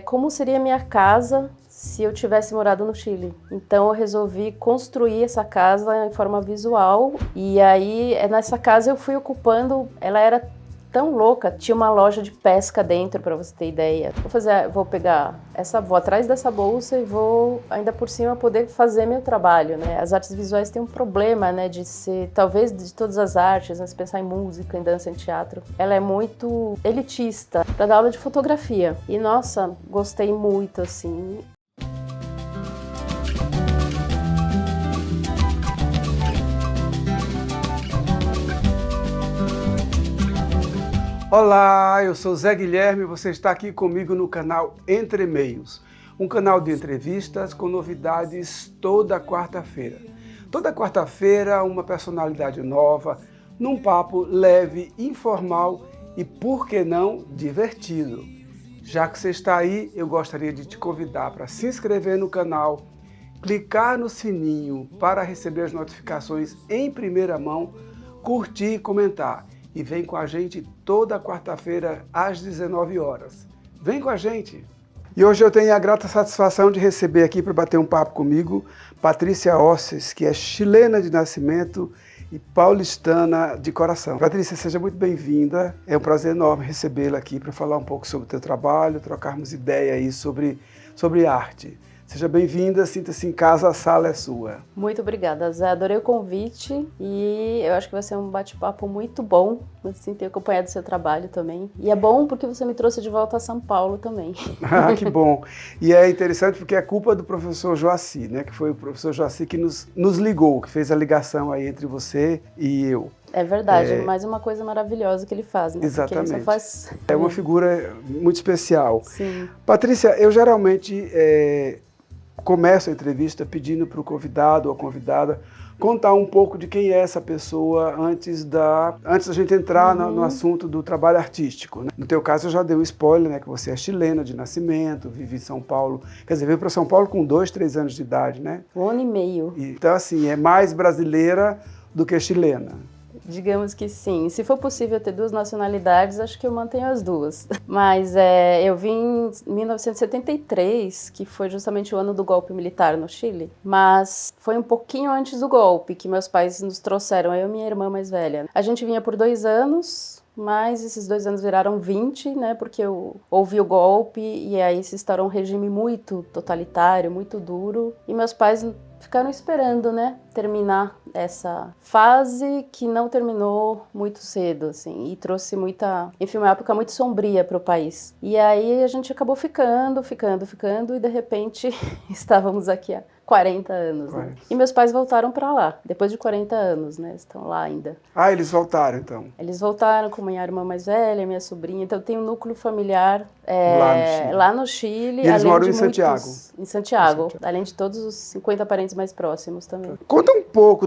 Como seria minha casa se eu tivesse morado no Chile. Então eu resolvi construir essa casa em forma visual e aí nessa casa eu fui ocupando, ela era tão louca, tinha uma loja de pesca dentro, para você ter ideia. Vou pegar vou atrás dessa bolsa e vou ainda por cima poder fazer meu trabalho, né? As artes visuais têm um problema, né, de ser, talvez de todas as artes, né, se pensar em música, em dança, em teatro, ela é muito elitista para dar aula de fotografia. E nossa, gostei muito assim. Olá, eu sou Zé Guilherme e você está aqui comigo no canal Entre Meios, um canal de entrevistas com novidades toda quarta-feira. Toda quarta-feira, uma personalidade nova, num papo leve, informal e, por que não, divertido. Já que você está aí, eu gostaria de te convidar para se inscrever no canal, clicar no sininho para receber as notificações em primeira mão, curtir e comentar. E vem com a gente toda quarta-feira às 19 horas. Vem com a gente! E hoje eu tenho a grata satisfação de receber aqui para bater um papo comigo Patrícia Osses, que é chilena de nascimento e paulistana de coração. Patrícia, seja muito bem-vinda. É um prazer enorme recebê-la aqui para falar um pouco sobre o teu trabalho, trocarmos ideia aí sobre arte. Seja bem-vinda, sinta-se em casa, a sala é sua. Muito obrigada, Zé. Adorei o convite e eu acho que vai ser um bate-papo muito bom, assim, ter acompanhado o seu trabalho também. E é bom porque você me trouxe de volta a São Paulo também. Ah, que bom. E é interessante porque é culpa do professor Joaci, né? Que foi o professor Joaci que nos ligou, que fez a ligação aí entre você e eu. É verdade, mais uma coisa maravilhosa que ele faz, né? Exatamente. Porque ele só faz... É uma figura muito especial. Sim. Patrícia, eu geralmente começo a entrevista pedindo para o convidado ou a convidada contar um pouco de quem é essa pessoa antes da gente entrar no assunto do trabalho artístico, né? No teu caso, eu já dei um spoiler, né? Que você é chilena de nascimento, vive em São Paulo. Quer dizer, veio para São Paulo com 2, 3 anos de idade, né? 1 ano e meio. Então, assim, é mais brasileira do que chilena. Digamos que sim. Se for possível ter 2 nacionalidades, acho que eu mantenho as 2. Mas eu vim em 1973, que foi justamente o ano do golpe militar no Chile. Mas foi um pouquinho antes do golpe que meus pais nos trouxeram, eu e minha irmã mais velha. A gente vinha por 2 anos, mas esses 2 anos viraram 20, né? Porque houve o golpe e aí se instaurou um regime muito totalitário, muito duro. E meus pais ficaram esperando, né, terminar essa fase que não terminou muito cedo, assim, e trouxe enfim, uma época muito sombria para o país. E aí a gente acabou ficando, e de repente estávamos aqui há 40 anos, né? E meus pais voltaram para lá, depois de 40 anos, né, estão lá ainda. Ah, eles voltaram, então? Eles voltaram com minha irmã mais velha, minha sobrinha, então tem um núcleo familiar lá no Chile. E eles moram em Santiago? Em Santiago, além de todos os 50 parentes mais próximos também. Conta um pouco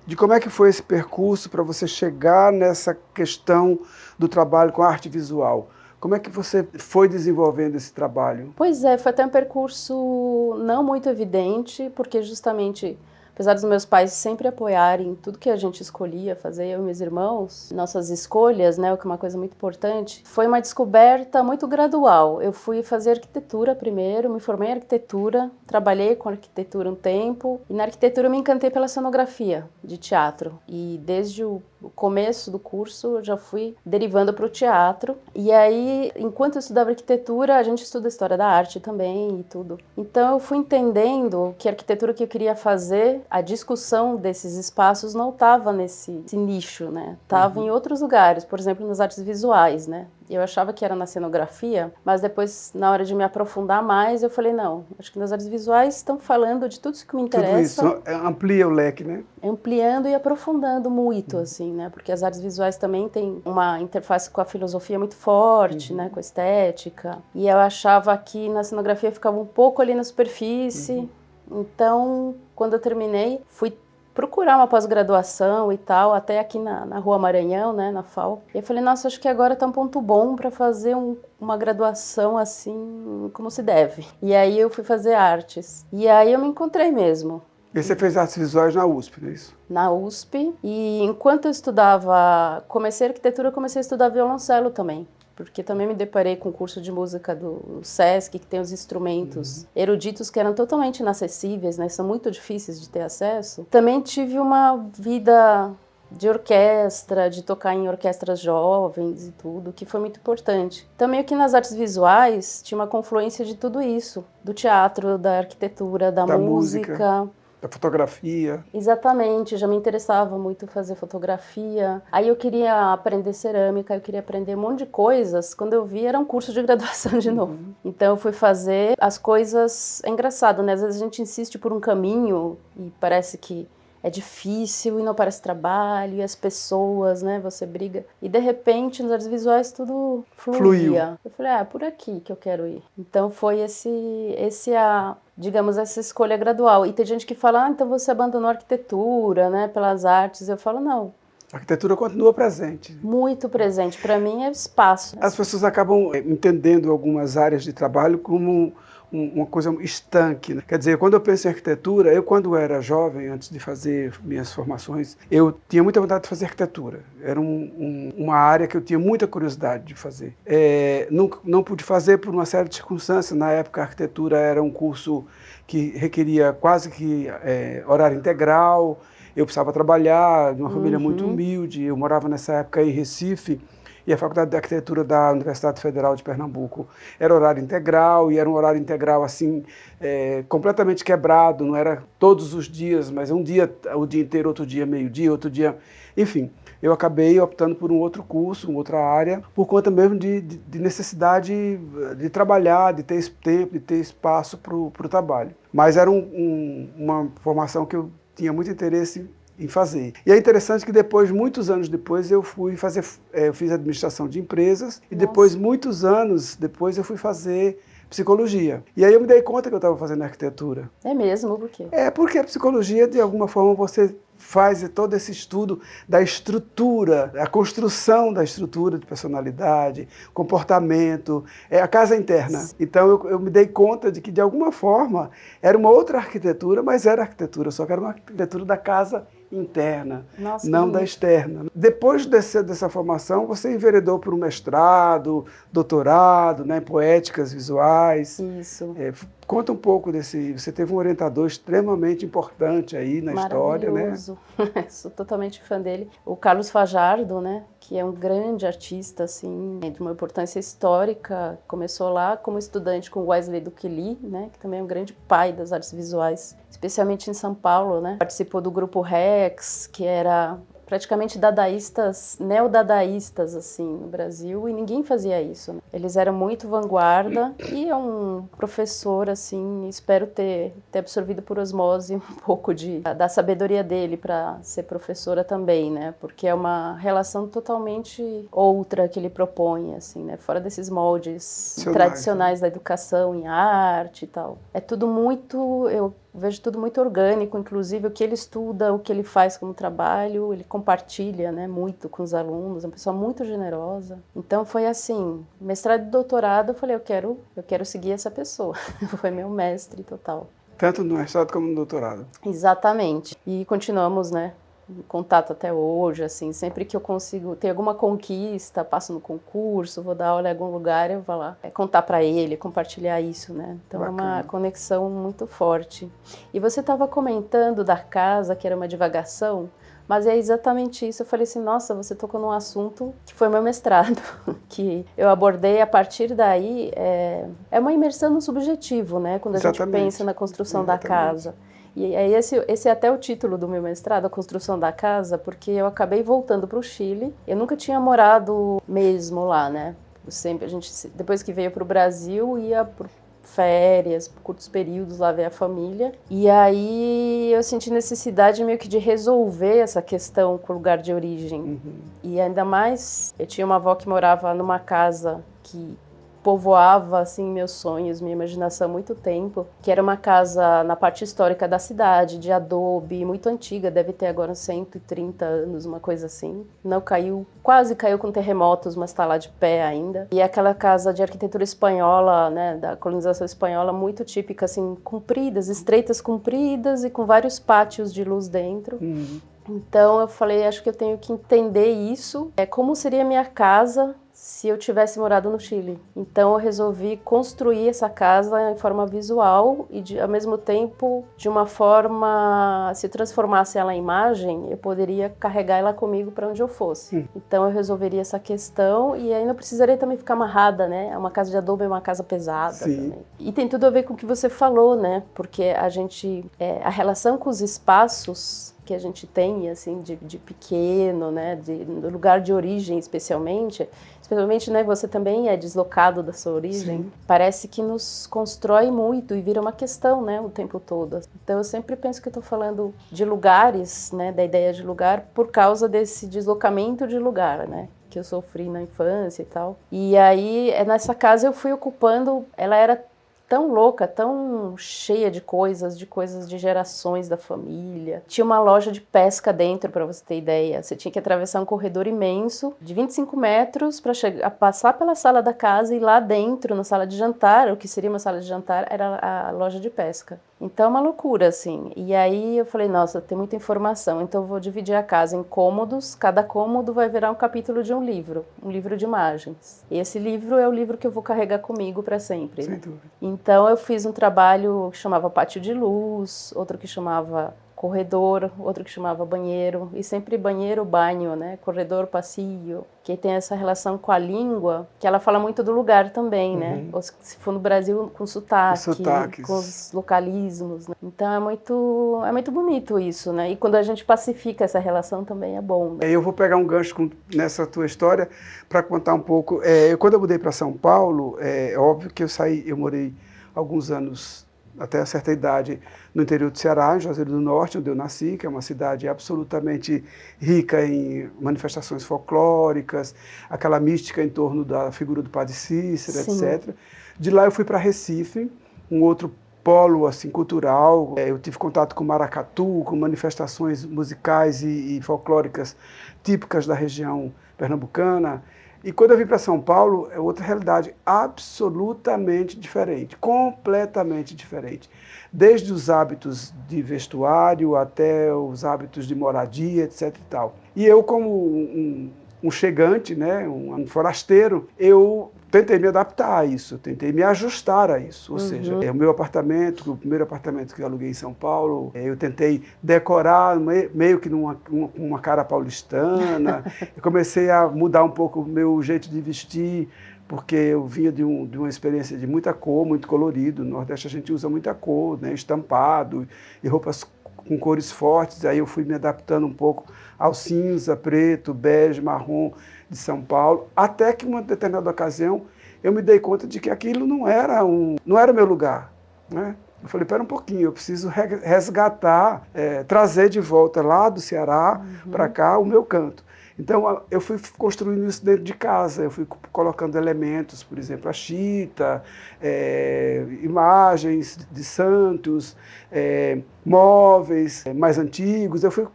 de como é que foi esse percurso para você chegar nessa questão do trabalho com arte visual. Como é que você foi desenvolvendo esse trabalho? Pois foi até um percurso não muito evidente, porque justamente, apesar dos meus pais sempre apoiarem tudo que a gente escolhia fazer, eu e meus irmãos, nossas escolhas, né, o que é uma coisa muito importante, foi uma descoberta muito gradual. Eu fui fazer arquitetura primeiro, me formei em arquitetura, trabalhei com arquitetura um tempo, e na arquitetura eu me encantei pela cenografia de teatro. E desde o começo do curso eu já fui derivando para o teatro. E aí, enquanto eu estudava arquitetura, a gente estuda história da arte também e tudo. Então eu fui entendendo que a arquitetura que eu queria fazer, a discussão desses espaços não estava nesse nicho, né? Estava em outros lugares, por exemplo, nas artes visuais, né? Eu achava que era na cenografia, mas depois, na hora de me aprofundar mais, eu falei, não, acho que nas artes visuais estão falando de tudo isso que me interessa. Tudo isso amplia o leque, né? Ampliando e aprofundando muito, assim, né? Porque as artes visuais também têm uma interface com a filosofia muito forte, né? Com a estética. E eu achava que na cenografia ficava um pouco ali na superfície. Então, quando eu terminei, fui procurar uma pós-graduação e tal, até aqui na Rua Maranhão, né, na FAU. E eu falei, nossa, acho que agora tá um ponto bom para fazer uma graduação assim, como se deve. E aí eu fui fazer artes. E aí eu me encontrei mesmo. E você fez artes visuais na USP, não é isso? Na USP. E enquanto eu estudava, comecei arquitetura, eu comecei a estudar violoncelo também. porque também me deparei com o curso de música do Sesc, que tem os instrumentos eruditos que eram totalmente inacessíveis, né? São muito difíceis de ter acesso. Também tive uma vida de orquestra, de tocar em orquestras jovens e tudo, que foi muito importante. Então, meio que nas artes visuais tinha uma confluência de tudo isso, do teatro, da arquitetura, da música, da fotografia. Exatamente, já me interessava muito fazer fotografia. Aí eu queria aprender cerâmica, eu queria aprender um monte de coisas. Quando eu vi, era um curso de graduação de novo. Então eu fui fazer as coisas... É engraçado, né? Às vezes a gente insiste por um caminho e parece que é difícil e não parece trabalho, e as pessoas, né, você briga. E de repente, nas artes visuais, tudo fluía. Eu falei, é por aqui que eu quero ir. Então foi digamos, essa escolha gradual. E tem gente que fala, então você abandonou a arquitetura, né, pelas artes. Eu falo, não. A arquitetura continua presente. Muito presente. Para mim é espaço. As pessoas acabam entendendo algumas áreas de trabalho como uma coisa estanque, né? Quer dizer, quando eu penso em arquitetura, eu quando era jovem, antes de fazer minhas formações, eu tinha muita vontade de fazer arquitetura. Era uma área que eu tinha muita curiosidade de fazer. Não pude fazer por uma série de circunstâncias. Na época, a arquitetura era um curso que requeria quase que horário integral. Eu precisava trabalhar numa família muito humilde. Eu morava nessa época em Recife, e a Faculdade de Arquitetura da Universidade Federal de Pernambuco era horário integral, e era um horário integral assim, completamente quebrado, não era todos os dias, mas um dia o dia inteiro, outro dia meio-dia, outro dia... Enfim, eu acabei optando por um outro curso, uma outra área, por conta mesmo de necessidade de trabalhar, de ter tempo, de ter espaço para o trabalho. Mas era uma formação que eu tinha muito interesse em fazer. E é interessante que depois, muitos anos depois, eu fiz administração de empresas. E depois, muitos anos depois, eu fui fazer psicologia. E aí eu me dei conta que eu estava fazendo arquitetura. É mesmo? Por quê? Porque a psicologia, de alguma forma, você faz todo esse estudo da estrutura, a construção da estrutura de personalidade, comportamento, a casa interna. Então eu me dei conta de que, de alguma forma, era uma outra arquitetura, mas era arquitetura, só que era uma arquitetura da casa interna, não da externa. Depois dessa formação, você enveredou por um mestrado, doutorado, né, em poéticas visuais. Isso. Conta um pouco você teve um orientador extremamente importante aí na história, né? Sou totalmente fã dele. O Carlos Fajardo, né, que é um grande artista, assim, de uma importância histórica. Começou lá como estudante com Wesley Dukeli, né, que também é um grande pai das artes visuais, especialmente em São Paulo, né? Participou do grupo Rex, que era praticamente dadaístas, neodadaístas, assim, no Brasil, e ninguém fazia isso, né? Eles eram muito vanguarda, e é um professor, assim, espero ter absorvido por osmose um pouco da sabedoria dele para ser professora também, né? Porque é uma relação totalmente outra que ele propõe, assim, né? Fora desses moldes tradicionais da educação em arte e tal. É tudo muito... Eu vejo tudo muito orgânico, inclusive o que ele estuda, o que ele faz como trabalho, ele compartilha, né, muito com os alunos, é uma pessoa muito generosa. Então foi assim, mestrado e doutorado, eu falei, eu quero seguir essa pessoa. Foi meu mestre total. Tanto no mestrado como no doutorado. Exatamente. E continuamos, né, em contato até hoje, assim, sempre que eu consigo ter alguma conquista, passo no concurso, vou dar aula em algum lugar, eu vou lá contar para ele, compartilhar isso, né? Então bacana. É uma conexão muito forte. E você estava comentando da casa, que era uma divagação, mas é exatamente isso. Eu falei assim, nossa, você tocou num assunto que foi meu mestrado, que eu abordei a partir daí, é uma imersão no subjetivo, né? Quando a gente pensa na construção da casa. E aí esse é até o título do meu mestrado, a construção da casa, porque eu acabei voltando para o Chile. Eu nunca tinha morado mesmo lá, né? A gente, depois que veio para o Brasil, ia por férias, por curtos períodos, lá ver a família. E aí eu senti necessidade meio que de resolver essa questão com o lugar de origem. E ainda mais, eu tinha uma avó que morava numa casa que povoava, assim, meus sonhos, minha imaginação há muito tempo, que era uma casa na parte histórica da cidade, de adobe, muito antiga, deve ter agora 130 anos, uma coisa assim. Não caiu, quase caiu com terremotos, mas está lá de pé ainda. E aquela casa de arquitetura espanhola, né, da colonização espanhola, muito típica, assim, compridas, estreitas compridas e com vários pátios de luz dentro. Então eu falei, acho que eu tenho que entender isso. Como seria a minha casa se eu tivesse morado no Chile. Então eu resolvi construir essa casa em forma visual e ao mesmo tempo de uma forma, se eu transformasse ela em imagem, eu poderia carregar ela comigo para onde eu fosse. Então eu resolveria essa questão e aí não precisaria também ficar amarrada, né? Uma casa de adobe é uma casa pesada também. E tem tudo a ver com o que você falou, né? Porque a gente, a relação com os espaços que a gente tem, assim, de pequeno, né, do lugar de origem especialmente, né, você também é deslocado da sua origem, sim, parece que nos constrói muito e vira uma questão, né, o tempo todo. Então eu sempre penso que eu estou falando de lugares, né, da ideia de lugar, por causa desse deslocamento de lugar, né, que eu sofri na infância e tal. E aí, nessa casa eu fui ocupando, ela era tão louca, tão cheia de coisas de gerações da família. Tinha uma loja de pesca dentro, para você ter ideia. Você tinha que atravessar um corredor imenso, de 25 metros, para passar pela sala da casa e lá dentro, na sala de jantar, o que seria uma sala de jantar, era a loja de pesca. Então é uma loucura, assim. E aí eu falei, nossa, tem muita informação, então eu vou dividir a casa em cômodos, cada cômodo vai virar um capítulo de um livro de imagens. E esse livro é o livro que eu vou carregar comigo para sempre. Sem né? dúvida. Então eu fiz um trabalho que chamava Pátio de Luz, outro que chamava corredor, outro que chamava banheiro, e sempre banheiro, banho, né? Corredor, passeio, que tem essa relação com a língua, que ela fala muito do lugar também, né? Ou se for no Brasil, com sotaque, com os localismos, né? Então é muito bonito isso, né? E quando a gente pacifica essa relação também é bom. Né? Eu vou pegar um gancho nessa tua história para contar um pouco. Quando eu mudei para São Paulo, é óbvio que eu morei alguns anos, até certa idade, no interior do Ceará, em Juazeiro do Norte, onde eu nasci, que é uma cidade absolutamente rica em manifestações folclóricas, aquela mística em torno da figura do Padre Cícero, sim, etc. De lá eu fui para Recife, um outro polo assim, cultural. Eu tive contato com maracatu, com manifestações musicais e folclóricas típicas da região pernambucana. E quando eu vim para São Paulo, é outra realidade absolutamente diferente, completamente diferente. Desde os hábitos de vestuário até os hábitos de moradia, etc. e tal. E eu, como um chegante, né, um forasteiro, eu tentei me adaptar a isso, tentei me ajustar a isso. Ou seja, o meu apartamento, o primeiro apartamento que eu aluguei em São Paulo, eu tentei decorar meio que uma cara paulistana. Eu comecei a mudar um pouco o meu jeito de vestir, porque eu vinha de uma experiência de muita cor, muito colorido. No Nordeste a gente usa muita cor, né, estampado e roupas com cores fortes. Aí eu fui me adaptando um pouco ao cinza, preto, bege, marrom de São Paulo, até que uma determinada ocasião eu me dei conta de que aquilo não era o meu lugar, né? Eu falei, pera um pouquinho, eu preciso resgatar, trazer de volta lá do Ceará para cá o meu canto. Então eu fui construindo isso dentro de casa, eu fui colocando elementos, por exemplo, a chita, imagens de santos, móveis mais antigos. Eu fui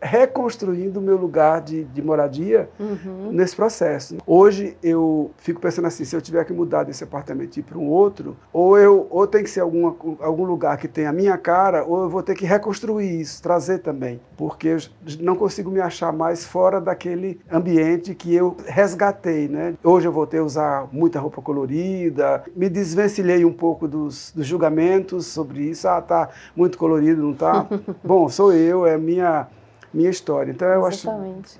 reconstruindo o meu lugar de moradia nesse processo. Hoje eu fico pensando assim, se eu tiver que mudar desse apartamento e ir para um outro, ou tem que ser algum lugar que tenha a minha cara, ou eu vou ter que reconstruir isso, trazer também, porque eu não consigo me achar mais fora daquele ambiente que eu resgatei, né? Hoje eu voltei a usar muita roupa colorida, me desvencilhei um pouco dos julgamentos sobre isso. Ah, tá muito colorido, não tá? Bom, sou eu, é a minha história. Então eu acho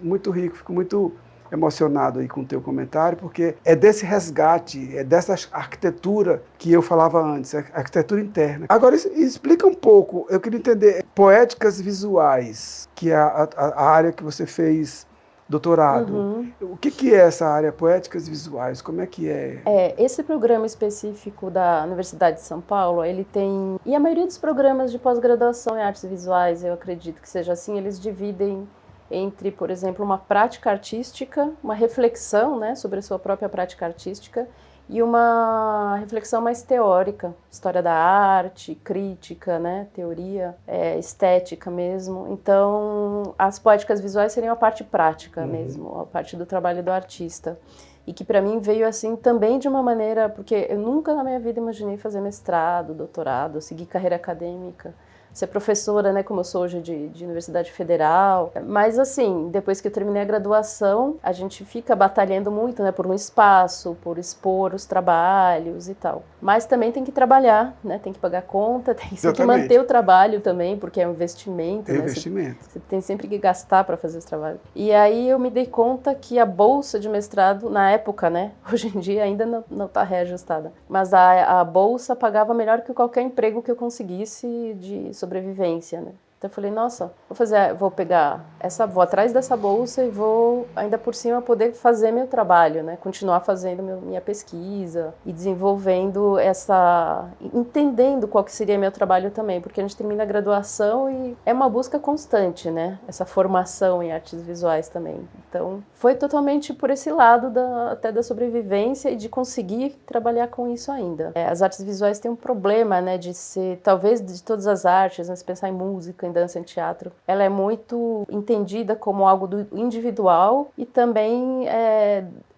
muito rico, fico muito emocionado aí com o teu comentário, porque é desse resgate, é dessa arquitetura que eu falava antes, a arquitetura interna. Agora, explica um pouco, eu queria entender, poéticas visuais, que é a área que você fez doutorado. O que é essa área, poéticas visuais? Como é que é? Esse programa específico da Universidade de São Paulo, ele tem... E a maioria dos programas de pós-graduação em artes visuais, eu acredito que seja assim, eles dividem entre, por exemplo, uma prática artística, uma reflexão, né, sobre a sua própria prática artística, e uma reflexão mais teórica, história da arte, crítica, né, teoria, estética mesmo. Então, as poéticas visuais seriam a parte prática mesmo, a parte do trabalho do artista. E que para mim veio assim também de uma maneira, porque eu nunca na minha vida imaginei fazer mestrado, doutorado, seguir carreira acadêmica. ser professora, né, como eu sou hoje de Universidade Federal. Mas assim, depois que eu terminei a graduação, a gente fica batalhando muito, né, por um espaço, por expor os trabalhos e tal. Mas também tem que trabalhar, né, tem que pagar conta, tem que manter o trabalho também, porque é um investimento, né? Investimento. Você tem sempre que gastar para fazer esse trabalho. E aí eu me dei conta que a bolsa de mestrado, na época, né, hoje em dia ainda não está reajustada, mas a bolsa pagava melhor que qualquer emprego que eu conseguisse de sobrevivência, né? Então eu falei, nossa, vou atrás dessa bolsa e vou ainda por cima poder fazer meu trabalho, né? Continuar fazendo minha pesquisa e desenvolvendo entendendo qual que seria meu trabalho também, porque a gente termina a graduação e é uma busca constante, né? Essa formação em artes visuais também. Então foi totalmente por esse lado até da sobrevivência e de conseguir trabalhar com isso ainda. As artes visuais têm um problema, né? De ser, talvez de todas as artes, né? Se pensar em música, em dança, em teatro, ela é muito entendida como algo do individual e também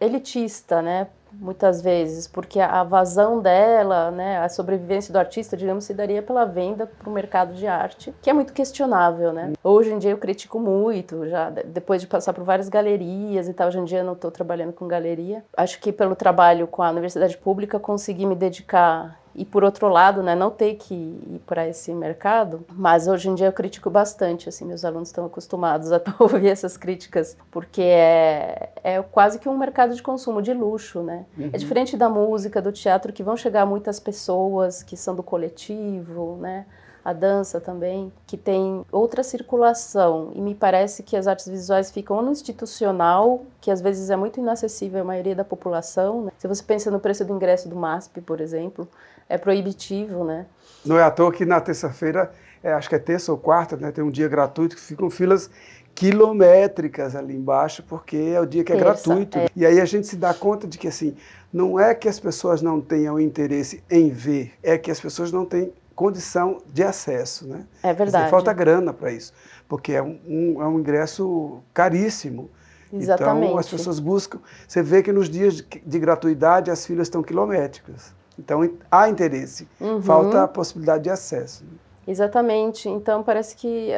elitista, né? Muitas vezes, porque a vazão dela, né, a sobrevivência do artista, digamos, se daria pela venda para o mercado de arte, que é muito questionável, né? Hoje em dia eu critico muito, já depois de passar por várias galerias e tal, hoje em dia eu não estou trabalhando com galeria. Acho que pelo trabalho com a universidade pública consegui me dedicar. E por outro lado, né, não ter que ir para esse mercado, mas hoje em dia eu critico bastante, assim, meus alunos estão acostumados a ouvir essas críticas, porque é quase que um mercado de consumo, de luxo, né? Uhum. É diferente da música, do teatro, que vão chegar muitas pessoas que são do coletivo, né? A dança também, que tem outra circulação, e me parece que as artes visuais ficam no institucional, que às vezes é muito inacessível à maioria da população, né? Se você pensa no preço do ingresso do MASP, por exemplo, é proibitivo, né? Não é à toa que na terça-feira, acho que é terça ou quarta, né, tem um dia gratuito que ficam filas quilométricas ali embaixo, porque é o dia que é gratuito. E aí a gente se dá conta de que, assim, não é que as pessoas não tenham interesse em ver, é que as pessoas não têm condição de acesso, né? É verdade. Quer dizer, falta grana para isso, porque é um ingresso caríssimo. Exatamente. Então as pessoas buscam, você vê que nos dias de gratuidade as filas estão quilométricas. Então há interesse, falta a possibilidade de acesso. Exatamente, então parece que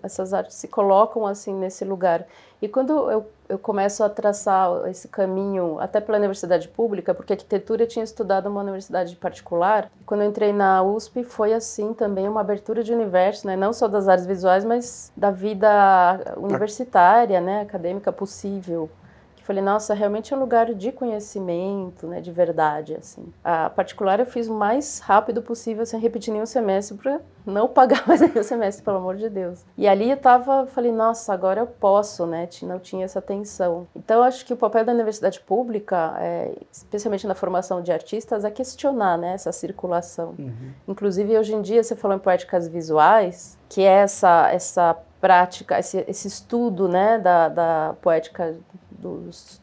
essas artes se colocam assim nesse lugar. E quando eu começo a traçar esse caminho até pela universidade pública, porque arquitetura eu tinha estudado numa universidade particular, quando eu entrei na USP foi assim também uma abertura de universo, né? Não só das artes visuais, mas da vida universitária, né? Acadêmica possível. Falei, nossa, realmente é um lugar de conhecimento, né, de verdade, assim. A particular eu fiz o mais rápido possível, sem repetir nenhum semestre, para não pagar mais nenhum semestre, pelo amor de Deus. E ali eu falei, nossa, agora eu posso, né, não tinha essa tensão. Então, eu acho que o papel da universidade pública, especialmente na formação de artistas, é questionar, né, essa circulação. Inclusive, hoje em dia, você falou em poéticas visuais, que é essa prática, esse estudo, né, da poética,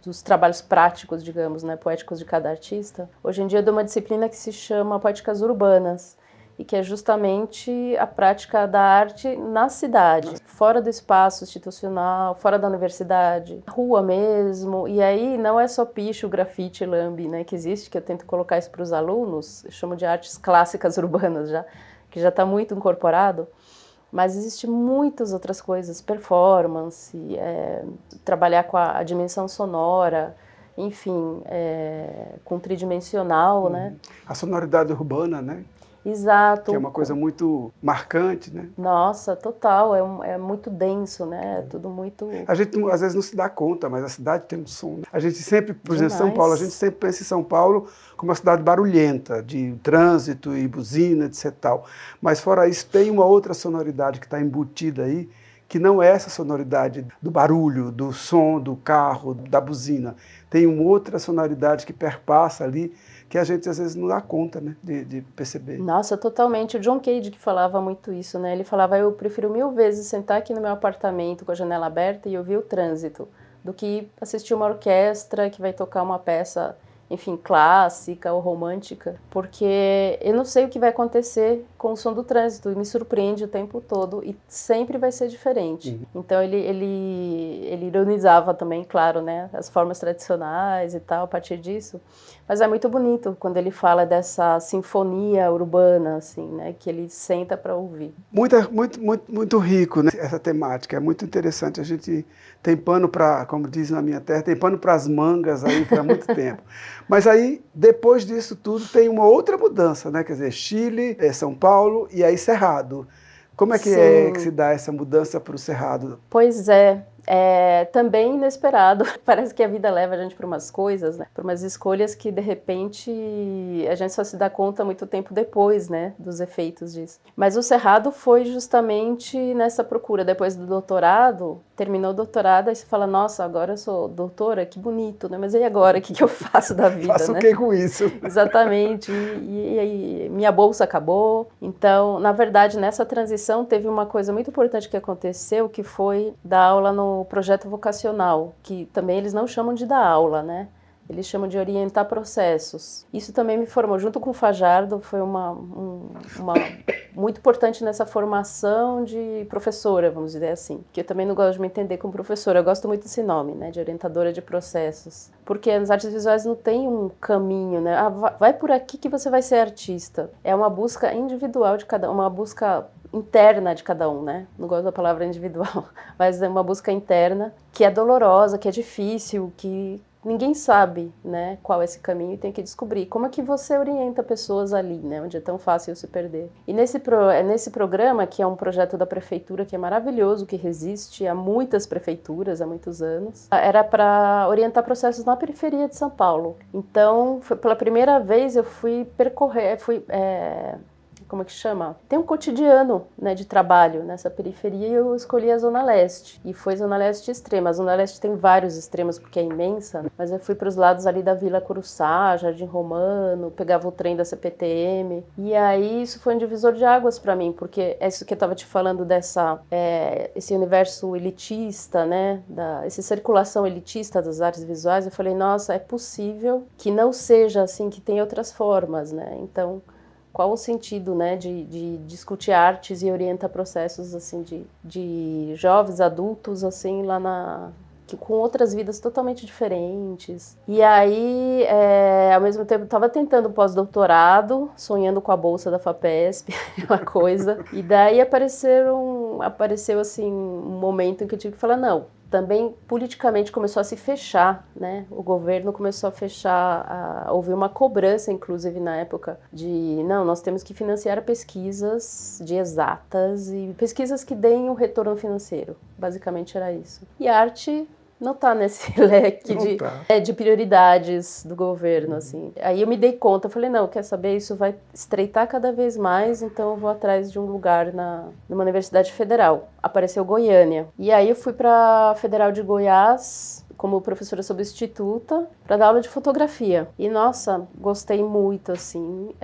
dos trabalhos práticos, digamos, né, poéticos de cada artista. Hoje em dia eu dou uma disciplina que se chama Poéticas Urbanas, e que é justamente a prática da arte na cidade, fora do espaço institucional, fora da universidade, rua mesmo. E aí não é só picho, grafite, lambe, né, que existe, que eu tento colocar isso para os alunos, eu chamo de artes clássicas urbanas já, que já está muito incorporado. Mas existem muitas outras coisas, performance, trabalhar com a dimensão sonora, enfim, com tridimensional, né? A sonoridade urbana, né? Exato. Que é uma coisa muito marcante, né? Nossa, total, é muito denso, né? É tudo muito... A gente às vezes não se dá conta, mas a cidade tem um som. Né? A gente sempre, por exemplo, São Paulo, a gente sempre pensa em São Paulo como uma cidade barulhenta, de trânsito e buzina, etc. Tal. Mas fora isso, tem uma outra sonoridade que está embutida aí, que não é essa sonoridade do barulho, do som, do carro, da buzina. Tem uma outra sonoridade que perpassa ali, que a gente às vezes não dá conta, né, de perceber. Nossa, totalmente. O John Cage que falava muito isso, né? Ele falava, eu prefiro 1000 vezes sentar aqui no meu apartamento com a janela aberta e ouvir o trânsito, do que assistir uma orquestra que vai tocar uma peça enfim, clássica ou romântica, porque eu não sei o que vai acontecer com o som do trânsito, e me surpreende o tempo todo, e sempre vai ser diferente. Então ele ironizava também, claro, né, as formas tradicionais e tal, a partir disso, mas é muito bonito quando ele fala dessa sinfonia urbana, assim, né, que ele senta para ouvir. Muito rico, né, essa temática, é muito interessante, a gente tem pano para, como diz na minha terra, tem pano para as mangas aí para muito tempo. Mas aí, depois disso tudo, tem uma outra mudança, né, quer dizer, Chile, São Paulo e aí Cerrado. Como é que se dá essa mudança para o Cerrado? Pois é. É também inesperado. Parece que a vida leva a gente para umas coisas, né? Para umas escolhas que, de repente, a gente só se dá conta muito tempo depois, né? Dos efeitos disso. Mas o Cerrado foi justamente nessa procura. Depois do doutorado, terminou o doutorado, aí você fala, nossa, agora eu sou doutora, que bonito, né? Mas e agora? O que eu faço da vida, Faço né? o que com isso? Exatamente. E minha bolsa acabou. Então, na verdade, nessa transição, teve uma coisa muito importante que aconteceu, que foi dar aula no projeto vocacional, que também eles não chamam de dar aula, né? Eles chamam de orientar processos. Isso também me formou, junto com o Fajardo, foi uma muito importante nessa formação de professora, vamos dizer assim. Que eu também não gosto de me entender como professora, eu gosto muito desse nome, né? De orientadora de processos. Porque nas artes visuais não tem um caminho, né? Ah, vai por aqui que você vai ser artista. É uma busca individual de cada um, uma busca interna de cada um, né? Não gosto da palavra individual, mas é uma busca interna que é dolorosa, que é difícil, que ninguém sabe, né, qual é esse caminho e tem que descobrir. Como é que você orienta pessoas ali, né, onde é tão fácil se perder? E nesse programa, que é um projeto da prefeitura que é maravilhoso, que resiste a muitas prefeituras há muitos anos, era para orientar processos na periferia de São Paulo. Então, pela primeira vez eu fui percorrer, como é que chama? Tem um cotidiano, né, de trabalho nessa periferia e eu escolhi a Zona Leste. E foi Zona Leste extrema. A Zona Leste tem vários extremos porque é imensa, né? Mas eu fui para os lados ali da Vila Curuçá, Jardim Romano, pegava o trem da CPTM. E aí isso foi um divisor de águas para mim, porque é isso que eu estava te falando esse universo elitista, né, essa circulação elitista das artes visuais. Eu falei, nossa, é possível que não seja assim, que tem outras formas, né? Então, qual o sentido, né, de discutir artes e orientar processos assim de jovens adultos assim com outras vidas totalmente diferentes. E aí, ao mesmo tempo, estava tentando pós-doutorado, sonhando com a bolsa da FAPESP, uma coisa. E daí apareceu assim um momento em que eu tive que falar não. Também politicamente começou a se fechar, né? O governo começou a fechar, houve uma cobrança, inclusive na época, não, nós temos que financiar pesquisas de exatas e pesquisas que deem um retorno financeiro. Basicamente era isso. E a arte não está nesse leque de prioridades do governo, assim. Aí eu me dei conta, eu falei, não, quer saber, isso vai estreitar cada vez mais, então eu vou atrás de um lugar numa universidade federal. Apareceu Goiânia. E aí eu fui para a Federal de Goiás, como professora substituta, para dar aula de fotografia. E, nossa, gostei muito, assim.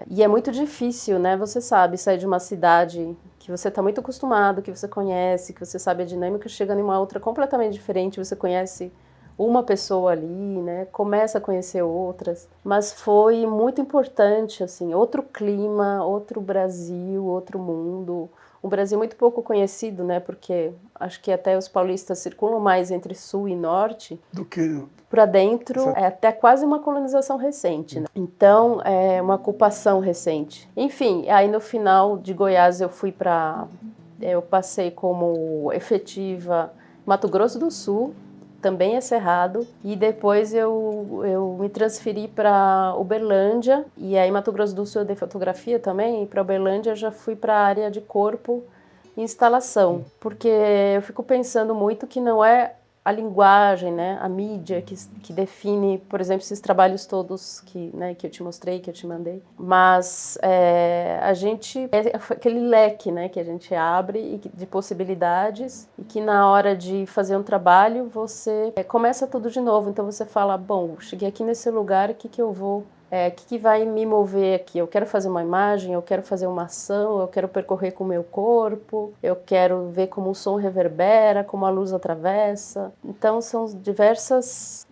E é muito difícil, né? Você sabe, sair de uma cidade que você está muito acostumado, que você conhece, que você sabe a dinâmica, chegando em uma outra completamente diferente, você conhece uma pessoa ali, né? Começa a conhecer outras. Mas foi muito importante, assim, outro clima, outro Brasil, outro mundo. Um Brasil muito pouco conhecido, né? Porque acho que até os paulistas circulam mais entre sul e norte do que para dentro. É até quase uma colonização recente, né? Então, é uma ocupação recente. Enfim, aí no final de Goiás eu passei como efetiva Mato Grosso do Sul, também é Cerrado, e depois eu me transferi para Uberlândia, e aí Mato Grosso do Sul eu dei fotografia também, e para Uberlândia eu já fui para a área de corpo e instalação, porque eu fico pensando muito que não é a linguagem, né, a mídia que define, por exemplo, esses trabalhos todos que eu te mostrei, que eu te mandei, mas a gente é aquele leque, né, que a gente abre de possibilidades e que na hora de fazer um trabalho você começa tudo de novo, então você fala, bom, cheguei aqui nesse lugar, o que eu vou que vai me mover aqui? Eu quero fazer uma imagem, eu quero fazer uma ação, eu quero percorrer com o meu corpo, eu quero ver como o som reverbera, como a luz atravessa. Então são diversas,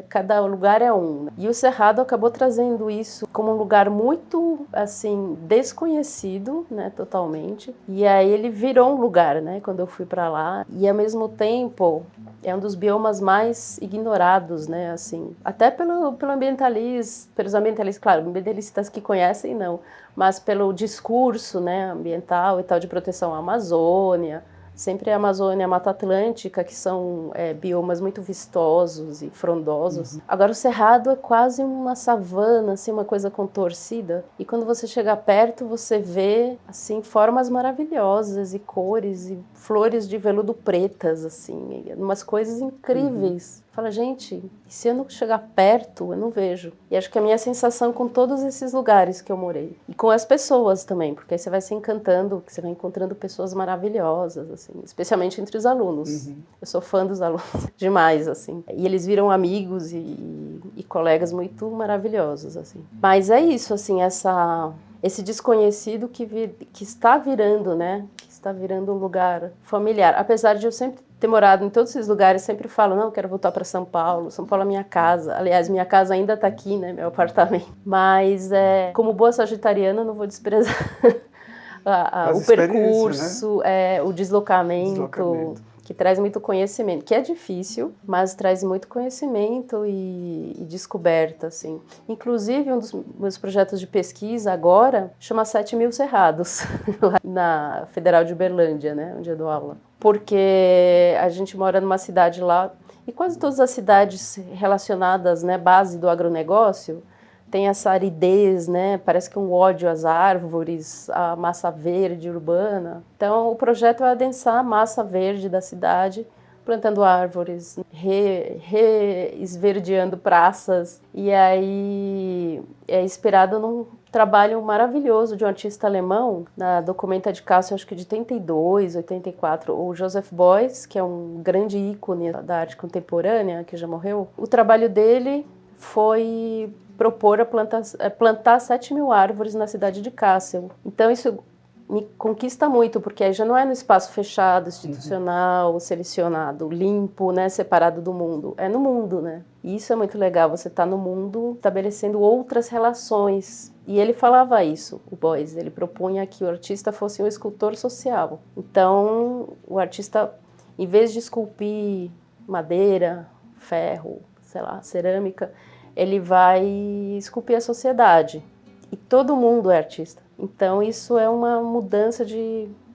cada lugar é um. E o Cerrado acabou trazendo isso como um lugar muito, assim, desconhecido, né, totalmente. E aí ele virou um lugar, né, quando eu fui para lá. E ao mesmo tempo é um dos biomas mais ignorados, né, assim, até pelos ambientalistas, claro, ambientalistas que conhecem não, mas pelo discurso, né, ambiental e tal, de proteção à Amazônia, sempre a Amazônia e a Mata Atlântica, que são biomas muito vistosos e frondosos. Agora o Cerrado é quase uma savana, assim, uma coisa contorcida, e quando você chega perto, você vê, assim, formas maravilhosas e cores e flores de veludo pretas, assim, umas coisas incríveis. Fala, gente, se eu não chegar perto, eu não vejo. E acho que a minha sensação com todos esses lugares que eu morei. E com as pessoas também, porque aí você vai se encantando, você vai encontrando pessoas maravilhosas, assim, especialmente entre os alunos. Eu sou fã dos alunos demais, assim. E eles viram amigos e colegas muito maravilhosos, assim. Mas é isso, assim, esse desconhecido que está virando, né? Que está virando um lugar familiar. Apesar de eu sempre ter morado em todos esses lugares, sempre falo, não, eu quero voltar para São Paulo. São Paulo é minha casa. Aliás, minha casa ainda está aqui, né, meu apartamento. Mas, como boa sagitariana, eu não vou desprezar o percurso, né? O deslocamento, que traz muito conhecimento, que é difícil, mas traz muito conhecimento e descoberta, assim. Inclusive, um dos meus projetos de pesquisa agora chama 7.000 Cerrados, lá na Federal de Uberlândia, né, onde eu dou aula. Porque a gente mora numa cidade lá, e quase todas as cidades relacionadas, né, base do agronegócio, tem essa aridez, né, parece que um ódio às árvores, à massa verde urbana. Então o projeto é adensar a massa verde da cidade, plantando árvores, esverdeando praças, e aí é inspirado num trabalho maravilhoso de um artista alemão, na Documenta di Cassio, acho que de 82, 84, o Joseph Beuys, que é um grande ícone da arte contemporânea, que já morreu. O trabalho dele foi propor plantar 7.000 árvores na cidade de Kassel. Então isso me conquista muito, porque aí já não é no espaço fechado, institucional, selecionado, limpo, né, separado do mundo. É no mundo, né? E isso é muito legal, você está no mundo estabelecendo outras relações. E ele falava isso, o Beuys, ele propunha que o artista fosse um escultor social. Então, o artista, em vez de esculpir madeira, ferro, sei lá, cerâmica, ele vai esculpir a sociedade. E todo mundo é artista. Então, isso é uma mudança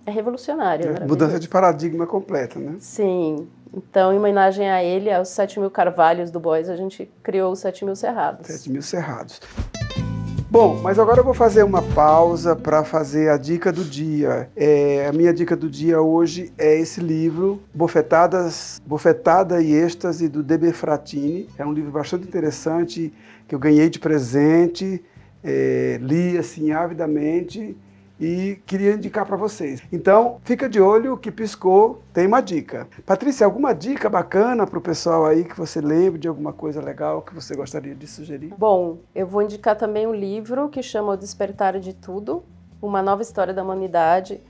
é revolucionário. Mudança de paradigma completa, né? Sim. Então, em homenagem a ele, aos 7.000 carvalhos do Beuys, a gente criou os 7.000 Cerrados. 7.000 Cerrados. Bom, mas agora eu vou fazer uma pausa para fazer a dica do dia. A minha dica do dia hoje é esse livro, Bofetada e Êxtase, do De Fratini. É um livro bastante interessante, que eu ganhei de presente, li assim avidamente e queria indicar para vocês. Então, fica de olho que piscou, tem uma dica. Patrícia, alguma dica bacana para o pessoal aí que você lembre de alguma coisa legal que você gostaria de sugerir? Bom, eu vou indicar também um livro que chama O Despertar de Tudo, uma nova história da humanidade,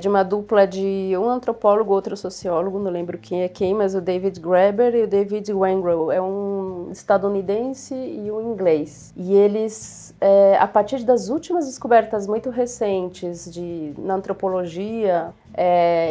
de uma dupla de um antropólogo, outro sociólogo, não lembro quem é quem, mas o David Graeber e o David Wengrow. É um estadunidense e um inglês. E eles, a partir das últimas descobertas muito recentes na antropologia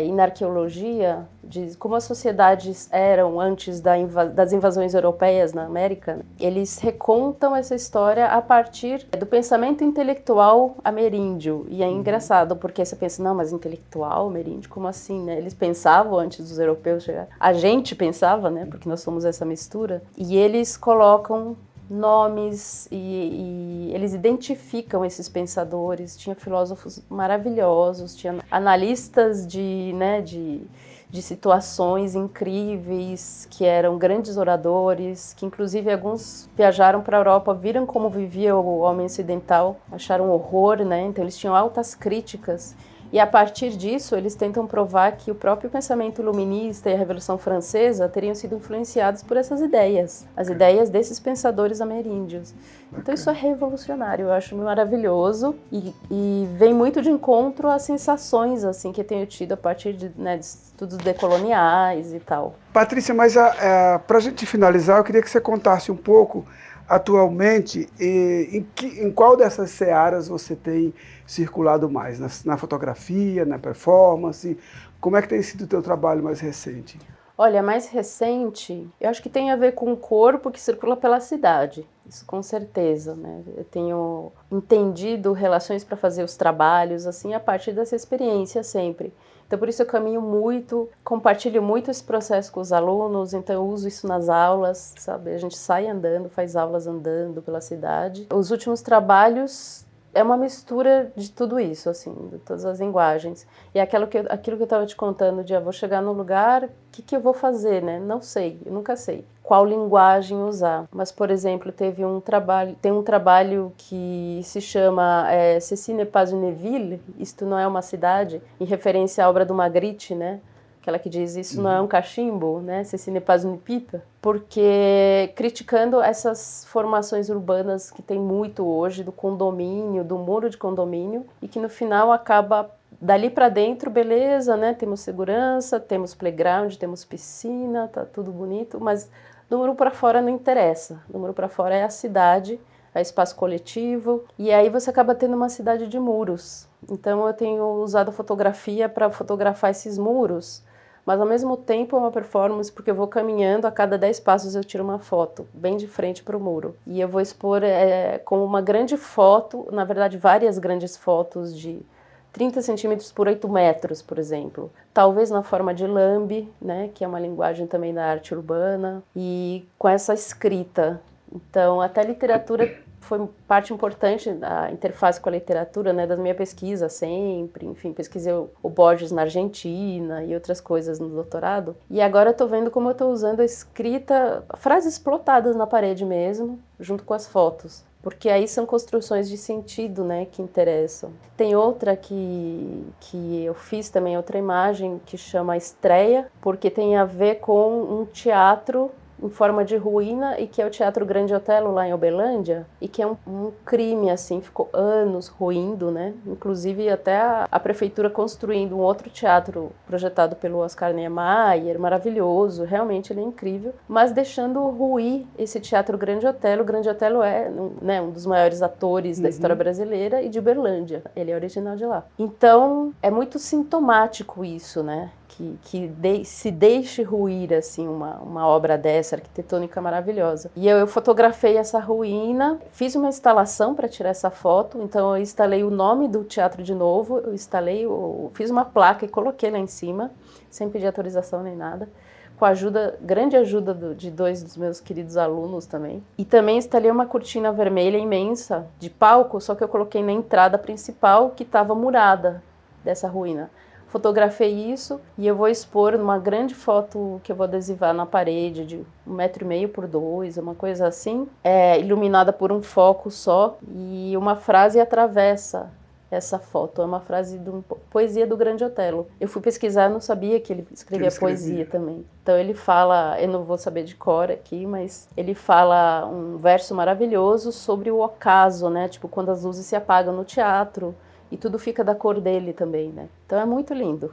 e na arqueologia, de como as sociedades eram antes das invasões europeias na América, eles recontam essa história a partir do pensamento intelectual ameríndio. E é engraçado, porque você pensa, não, mas intelectual ameríndio, como assim, né? Eles pensavam antes dos europeus chegarem. A gente pensava, né? Porque nós somos essa mistura. E eles colocam nomes e eles identificam esses pensadores. Tinha filósofos maravilhosos, tinha analistas de situações incríveis, que eram grandes oradores, que inclusive alguns viajaram para a Europa, viram como vivia o homem ocidental, acharam horror, né? Então eles tinham altas críticas. E a partir disso, eles tentam provar que o próprio pensamento iluminista e a Revolução Francesa teriam sido influenciados por essas ideias, as ideias desses pensadores ameríndios. Então isso é revolucionário, eu acho maravilhoso e vem muito de encontro às sensações assim que eu tenho tido a partir de, né, de estudos decoloniais e tal. Patrícia, mas para a gente finalizar, eu queria que você contasse um pouco, atualmente, em qual dessas searas você tem circulado mais? Na fotografia, na performance? Como é que tem sido o teu trabalho mais recente? Olha, mais recente, eu acho que tem a ver com o corpo que circula pela cidade, isso com certeza, né? Eu tenho entendido relações para fazer os trabalhos, assim, a partir dessa experiência sempre. Então, por isso eu caminho muito, compartilho muito esse processo com os alunos, então eu uso isso nas aulas, sabe? A gente sai andando, faz aulas andando pela cidade. Os últimos trabalhos é uma mistura de tudo isso, assim, de todas as linguagens. E aquilo que eu estava te contando, de vou chegar num lugar, o que eu vou fazer, né? Não sei, eu nunca sei qual linguagem usar. Mas, por exemplo, tem um trabalho que se chama Ceci n'est pas une ville, isto não é uma cidade, em referência à obra do Magritte, né? Aquela que diz, isso não é um cachimbo, né? Ceci n'est pas une pipe. Porque criticando essas formações urbanas que tem muito hoje, do condomínio, do muro de condomínio, e que no final acaba dali para dentro, beleza, né? Temos segurança, temos playground, temos piscina, tá tudo bonito, mas do muro para fora não interessa. Do muro para fora é a cidade, é espaço coletivo, e aí você acaba tendo uma cidade de muros. Então eu tenho usado a fotografia para fotografar esses muros, mas ao mesmo tempo é uma performance porque eu vou caminhando, a cada 10 passos eu tiro uma foto, bem de frente para o muro. E eu vou expor como uma grande foto, na verdade várias grandes fotos de 30 centímetros por 8 metros, por exemplo. Talvez na forma de lambe, né, que é uma linguagem também da arte urbana, e com essa escrita. Então, até a literatura foi parte importante da interface com a literatura, né, da minha pesquisa sempre. Enfim, pesquisei o Borges na Argentina e outras coisas no doutorado. E agora eu tô vendo como eu tô usando a escrita, frases plotadas na parede mesmo, junto com as fotos. Porque aí são construções de sentido, né, que interessam. Tem outra que eu fiz também, outra imagem, que chama Estreia, porque tem a ver com um teatro em forma de ruína, e que é o Teatro Grande Otelo, lá em Uberlândia, e que é um crime, assim, ficou anos ruindo, né? Inclusive até a prefeitura construindo um outro teatro projetado pelo Oscar Niemeyer, maravilhoso, realmente ele é incrível, mas deixando ruir esse Teatro Grande Otelo. O Grande Otelo é, né, um dos maiores atores da história brasileira e de Uberlândia, ele é original de lá. Então, é muito sintomático isso, né? Se deixe ruir, assim, uma obra dessa, arquitetônica maravilhosa. E eu fotografei essa ruína, fiz uma instalação para tirar essa foto, então eu instalei o nome do teatro de novo, fiz uma placa e coloquei lá em cima, sem pedir autorização nem nada, com a grande ajuda de 2 dos meus queridos alunos também. E também instalei uma cortina vermelha imensa, de palco, só que eu coloquei na entrada principal, que estava murada dessa ruína. Fotografei isso e eu vou expor numa grande foto que eu vou adesivar na parede de 1,5 m por 2, uma coisa assim, iluminada por um foco só, e uma frase atravessa essa foto. É uma frase de poesia do Grande Otelo. Eu fui pesquisar, não sabia que ele escrevia poesia também. Então ele fala, eu não vou saber de cor aqui, mas ele fala um verso maravilhoso sobre o ocaso, né? Tipo, quando as luzes se apagam no teatro, e tudo fica da cor dele também, né? Então é muito lindo.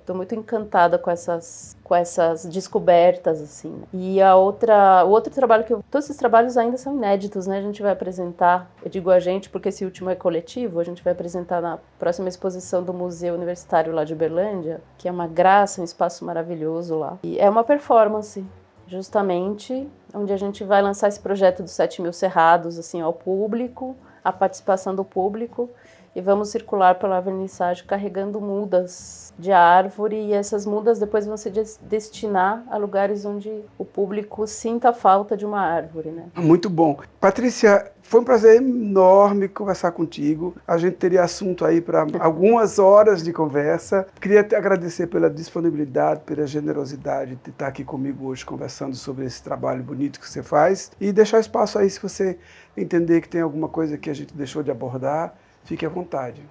Tô muito encantada com essas descobertas, assim. Né? E o outro trabalho todos esses trabalhos ainda são inéditos, né? A gente vai apresentar, eu digo a gente porque esse último é coletivo, a gente vai apresentar na próxima exposição do Museu Universitário lá de Uberlândia, que é uma graça, um espaço maravilhoso lá. E é uma performance, justamente, onde a gente vai lançar esse projeto dos 7.000 cerrados, assim, ao público, a participação do público, e vamos circular pela vernissagem carregando mudas de árvore, e essas mudas depois vão se destinar a lugares onde o público sinta a falta de uma árvore, né? Muito bom. Patrícia, foi um prazer enorme conversar contigo. A gente teria assunto aí para algumas horas de conversa. Queria te agradecer pela disponibilidade, pela generosidade de estar aqui comigo hoje conversando sobre esse trabalho bonito que você faz, e deixar espaço aí, se você entender que tem alguma coisa que a gente deixou de abordar, fique à vontade.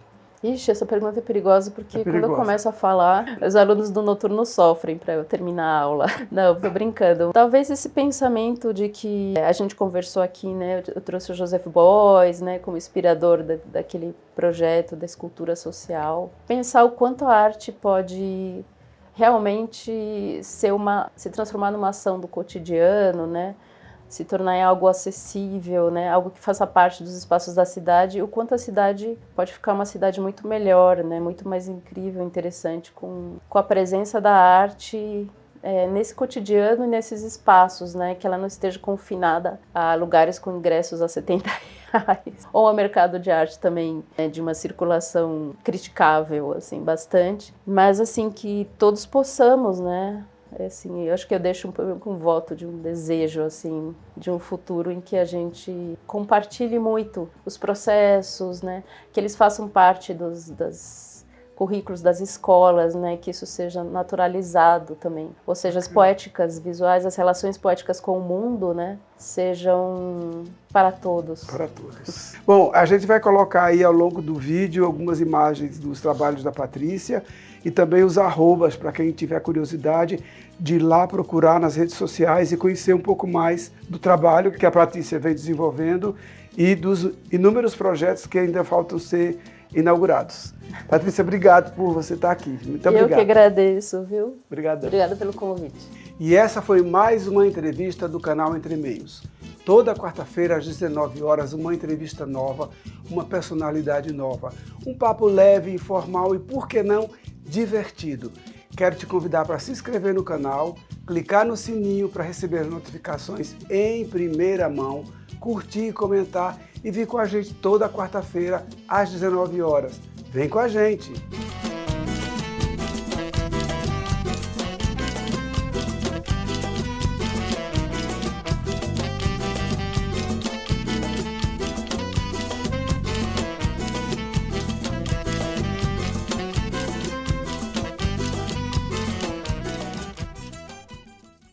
Ixi, essa pergunta é perigosa porque quando eu perigosa. começo a falar, os alunos do noturno sofrem para eu terminar a aula. Não, tô brincando. Talvez esse pensamento de que a gente conversou aqui, né? Eu trouxe o Joseph Beuys, né, como inspirador daquele projeto da escultura social. Pensar o quanto a arte pode realmente se transformar numa ação do cotidiano, né? Se tornar em algo acessível, né? Algo que faça parte dos espaços da cidade, o quanto a cidade pode ficar uma cidade muito melhor, né? Muito mais incrível, interessante, com a presença da arte nesse cotidiano e nesses espaços, né? Que ela não esteja confinada a lugares com ingressos a R$70, ou ao mercado de arte também, né? De uma circulação criticável, assim, bastante, mas assim, que todos possamos, né? Assim, eu acho que eu deixo um voto de um desejo, assim, de um futuro em que a gente compartilhe muito os processos, né? Que eles façam parte dos currículos das escolas, né? Que isso seja naturalizado também. Ou seja, as poéticas visuais, as relações poéticas com o mundo, né? Sejam para todos. Para todos. Bom, a gente vai colocar aí ao longo do vídeo algumas imagens dos trabalhos da Patrícia e também os arrobas para quem tiver curiosidade de ir lá procurar nas redes sociais e conhecer um pouco mais do trabalho que a Patrícia vem desenvolvendo e dos inúmeros projetos que ainda faltam ser inaugurados. Patrícia, obrigado por você estar aqui. Muito obrigado. Eu que agradeço, viu? Obrigado. Obrigada pelo convite. E essa foi mais uma entrevista do canal Entre Meios. Toda quarta-feira às 19 horas, uma entrevista nova, uma personalidade nova. Um papo leve, informal e, por que não, divertido. Quero te convidar para se inscrever no canal, clicar no sininho para receber notificações em primeira mão, curtir e comentar e vir com a gente toda quarta-feira às 19 horas. Vem com a gente!